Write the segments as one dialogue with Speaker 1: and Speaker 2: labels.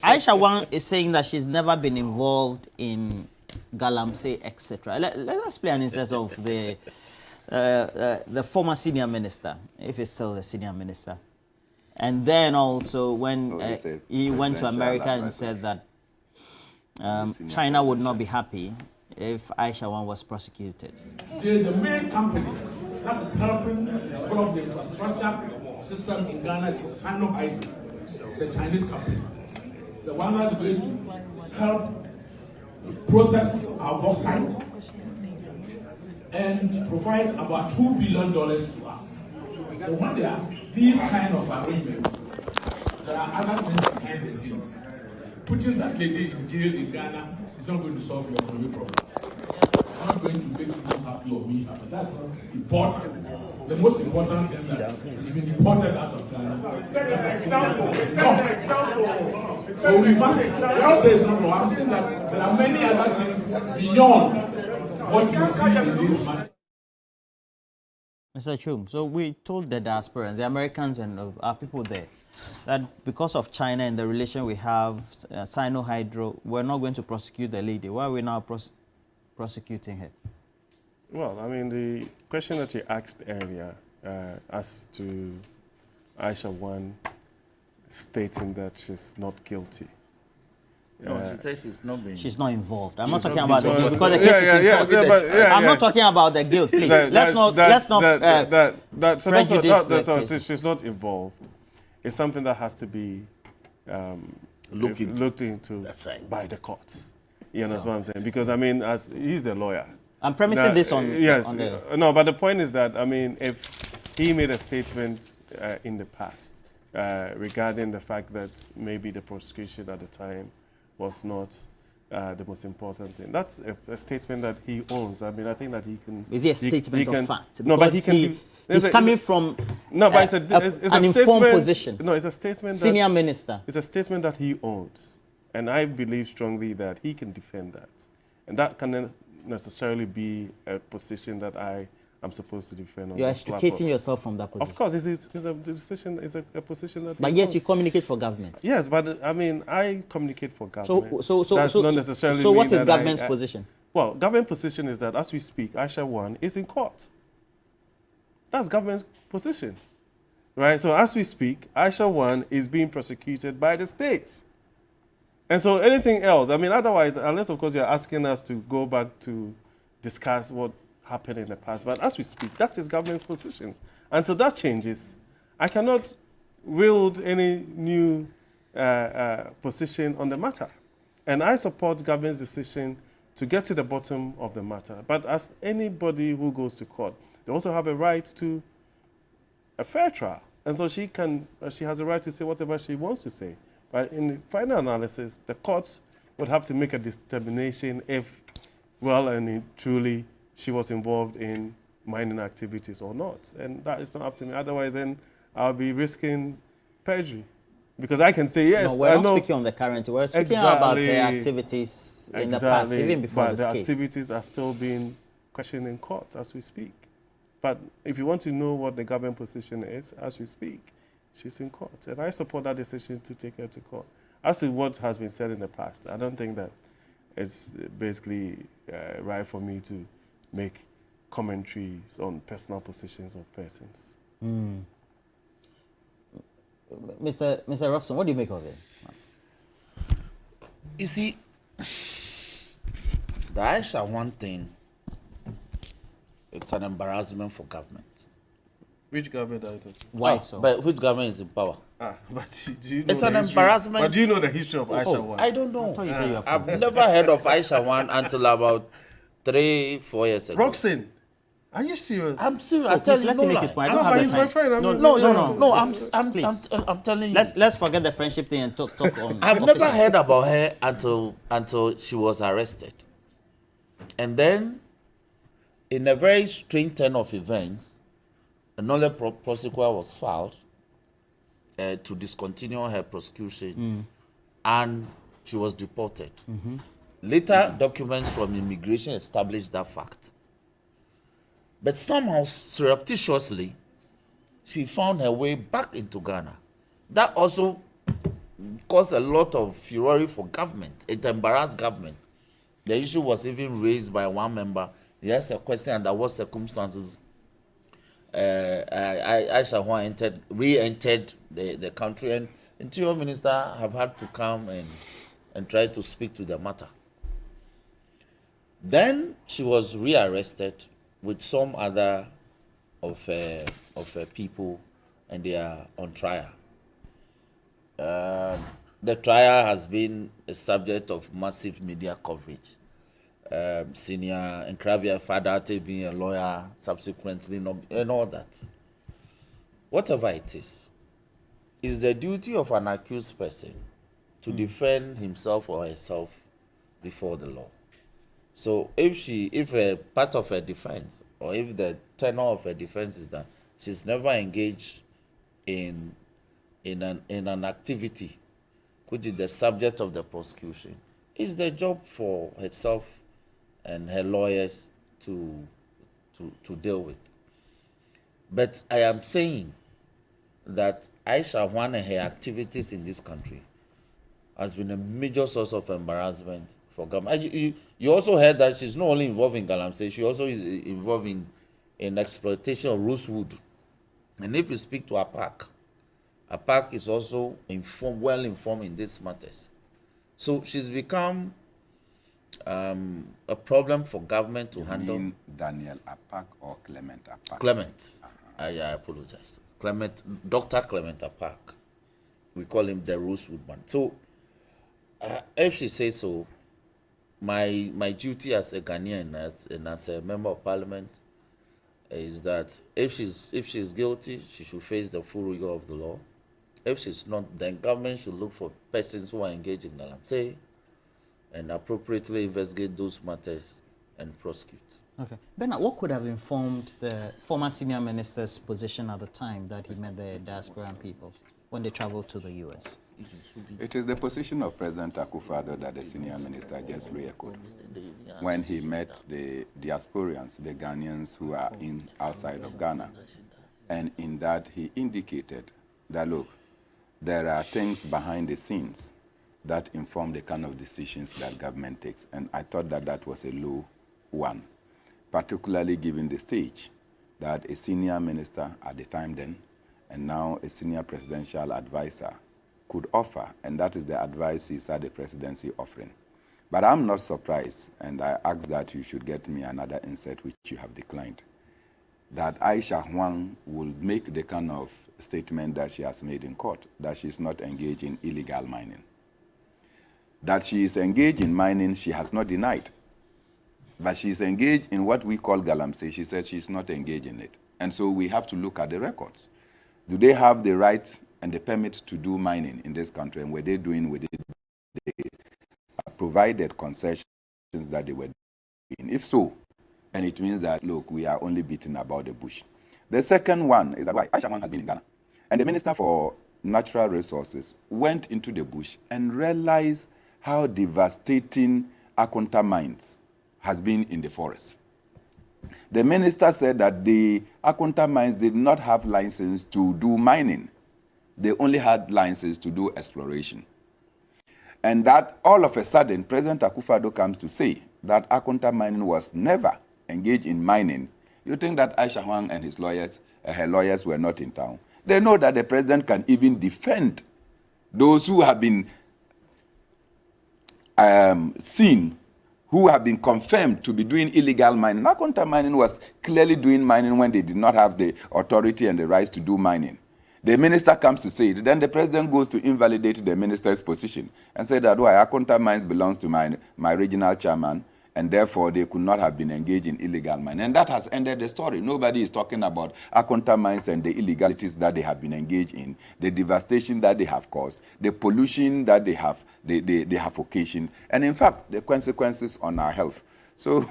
Speaker 1: Aisha Huang is saying that she's never been involved in galamsey, etc. Let us play an instance of the former senior minister, if he's still the senior minister. And then also when he went to America and said that China would not be happy if Aisha Huang was prosecuted.
Speaker 2: The main company that is helping develop the infrastructure system in Ghana is Sino Hydro. It's a Chinese company. It's the one that's going to help process our bauxite and provide about $2 billion to us. So when there are these kind of arrangements, there are other things behind the scenes. Putting that lady in jail in Ghana is not going to solve your economic problem. It's not going to make you happy or me happy. That's not important. The most important thing that is being deported out of Ghana. So we must say something. I'm saying that there are many other things beyond what you see in this matter.
Speaker 1: Mr. Chum, so we told the diasporans, the Americans and our people there, that because of China and the relation we have, Sino Hydro, we're not going to prosecute the lady. Why are we now prosecuting her?
Speaker 3: Well, I mean, the question that you asked earlier as to Aisha Huang stating that she's not guilty.
Speaker 4: No, she says she's not
Speaker 1: involved. I'm not talking about the guilt because the case is involved. I'm not talking about the guilt, please. Let's not prejudice the case.
Speaker 3: She's not involved. It's something that has to be looked into by the courts. You know what I'm saying? Because I mean, as he's a lawyer.
Speaker 1: I'm premising this on.
Speaker 3: Yes.
Speaker 1: On the...
Speaker 3: No, but the point is that I mean, if he made a statement in the past regarding the fact that maybe the prosecution at the time was not the most important thing. That's a statement that he owns. I mean, I think that he can...
Speaker 1: Is it a statement of fact?
Speaker 3: No, but he can...
Speaker 1: He's coming from
Speaker 3: no, but it's
Speaker 1: an informed position.
Speaker 3: No, it's a statement
Speaker 1: Senior minister.
Speaker 3: It's a statement that he owns. And I believe strongly that he can defend that. And that can necessarily be a position that I am supposed to defend.
Speaker 1: You're extricating yourself from that position.
Speaker 3: Of course, it's a decision, it's a position that.
Speaker 1: But yet you communicate for government.
Speaker 3: Yes, but I mean, I communicate for government.
Speaker 1: So
Speaker 3: not necessarily.
Speaker 1: So what is government's position?
Speaker 3: Well, government position is that as we speak, Aisha Huang is in court. That's government's position, right? So as we speak, Aisha Huang is being prosecuted by the state. And so anything else, I mean, otherwise, unless of course you're asking us to go back to discuss what happened in the past. But as we speak, that is government's position. Until that changes, I cannot wield any new position on the matter. And I support government's decision to get to the bottom of the matter. But as anybody who goes to court, they also have a right to a fair trial. And so she has a right to say whatever she wants to say. But in the final analysis, the courts would have to make a determination if, well and truly, she was involved in mining activities or not. And that is not up to me. Otherwise, then I'll be risking perjury. Because I can say, yes,
Speaker 1: no, we're not speaking on the current. We're speaking about her activities in the past, even before this case.
Speaker 3: The activities are still being questioned in court as we speak. But if you want to know what the government position is, as we speak, she's in court. And I support that decision to take her to court. As to what has been said in the past, I don't think that it's basically right for me to make commentaries on personal positions of persons.
Speaker 1: Mm. Mr. Roxon, what do you make of it?
Speaker 4: You see, the Aisha Huang thing, it's an embarrassment for government.
Speaker 3: Which government are you talking about?
Speaker 1: Why so?
Speaker 4: But which government is in power?
Speaker 3: But do you know
Speaker 4: it's an embarrassment.
Speaker 3: But do you know the history of Aisha Huang?
Speaker 4: I don't know.
Speaker 1: I thought you said you
Speaker 4: I've never heard of Aisha Huang until about 3-4 years ago.
Speaker 3: Roxanne, are you serious?
Speaker 4: I'm serious. I tell you,
Speaker 1: let him make his point. I don't
Speaker 3: but
Speaker 1: have
Speaker 3: he's
Speaker 1: the
Speaker 3: my
Speaker 1: time.
Speaker 3: friend.
Speaker 4: I'm telling you.
Speaker 1: Let's forget the friendship thing and talk on.
Speaker 4: I've never heard about her until she was arrested, and then, in a very strange turn of events, another prosecutor was filed to discontinue her prosecution, and she was deported. Later, documents from immigration established that fact. But somehow, surreptitiously, she found her way back into Ghana. That also caused a lot of fury for government. It embarrassed government. The issue was even raised by one member. He asked a question under what circumstances Aisha Huang re-entered the country, and Interior Minister have had to come and try to speak to the matter. Then she was rearrested with some other of her people, and they are on trial. The trial has been a subject of massive media coverage. Senior Nkrabia Fadate being a lawyer, subsequently, and all that. Whatever it is the duty of an accused person to defend himself or herself before the law. So if a part of her defense, or if the tenor of her defense is that she's never engaged in an activity which is the subject of the prosecution, it's the job for herself and her lawyers to deal with. But I am saying that Aisha Huang and her activities in this country has been a major source of embarrassment for government. You also heard that she's not only involved in galamsey, she also is involved in exploitation of rosewood. And if you speak to APAC is also well informed in these matters. So she's become a problem for government to handle.
Speaker 5: You mean Daniel Apak or Clement Apak?
Speaker 4: Clement. I apologize. Dr. Clement Apak. We call him the Rosewood man. So, if she says so, my duty as a Ghanaian and as a member of parliament is that if she's guilty, she should face the full rigor of the law. If she's not, then government should look for persons who are engaged in galamsey and appropriately investigate those matters and prosecute.
Speaker 1: Okay. Bernard, what could have informed the former senior minister's position at the time that he met the diasporan people when they traveled to the U.S.?
Speaker 5: It is the position of President Akufo-Addo that the senior minister just re-echoed when he met the diasporians, the Ghanaians who are outside of Ghana. And in that, he indicated that, look, there are things behind the scenes that inform the kind of decisions that government takes. And I thought that that was a low one, particularly given the stage that a senior minister at the time then, and now a senior presidential advisor could offer, and that is the advice he saw the presidency offering. But I'm not surprised, and I ask that you should get me another insert which you have declined, that Aisha Huang will make the kind of statement that she has made in court, that she is not engaged in illegal mining. That she is engaged in mining, she has not denied. But she is engaged in what we call galamsey. She says she is not engaged in it. And so we have to look at the records. Do they have the right and the permit to do mining in this country? And were they doing with it the provided concessions that they were doing? If so, and it means that, look, we are only beating about the bush. The second one is that Aisha Huang has been in Ghana. And the Minister for Natural Resources went into the bush and realized how devastating Akonta mines has been in the forest. The minister said that the Akonta mines did not have license to do mining. They only had license to do exploration. And that all of a sudden, President Akufo-Addo comes to say that Akonta mining was never engaged in mining. You think that Aisha Huang and her lawyers were not in town? They know that the president can even defend those who have been seen, who have been confirmed to be doing illegal mining. Akonta mining was clearly doing mining when they did not have the authority and the rights to do mining. The minister comes to say it. Then the president goes to invalidate the minister's position and say that Akonta mines belongs to my regional chairman, and therefore they could not have been engaged in illegal mining. And that has ended the story. Nobody is talking about Akonta mines and the illegalities that they have been engaged in, the devastation that they have caused, the pollution that they have occasioned, and in fact, the consequences on our health. So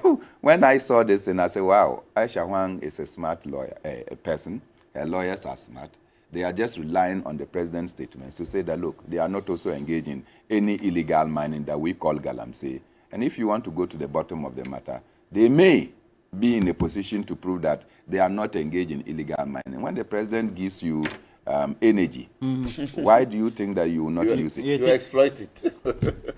Speaker 5: when I saw this, then I said, wow, Aisha Huang is a smart lawyer, a person. Her lawyers are smart. They are just relying on the president's statements to say that, look, they are not also engaged in any illegal mining that we call galamsey. And if you want to go to the bottom of the matter, they may be in a position to prove that they are not engaged in illegal mining. When the president gives you energy. Why do you think that you will not use it?
Speaker 4: You exploit it.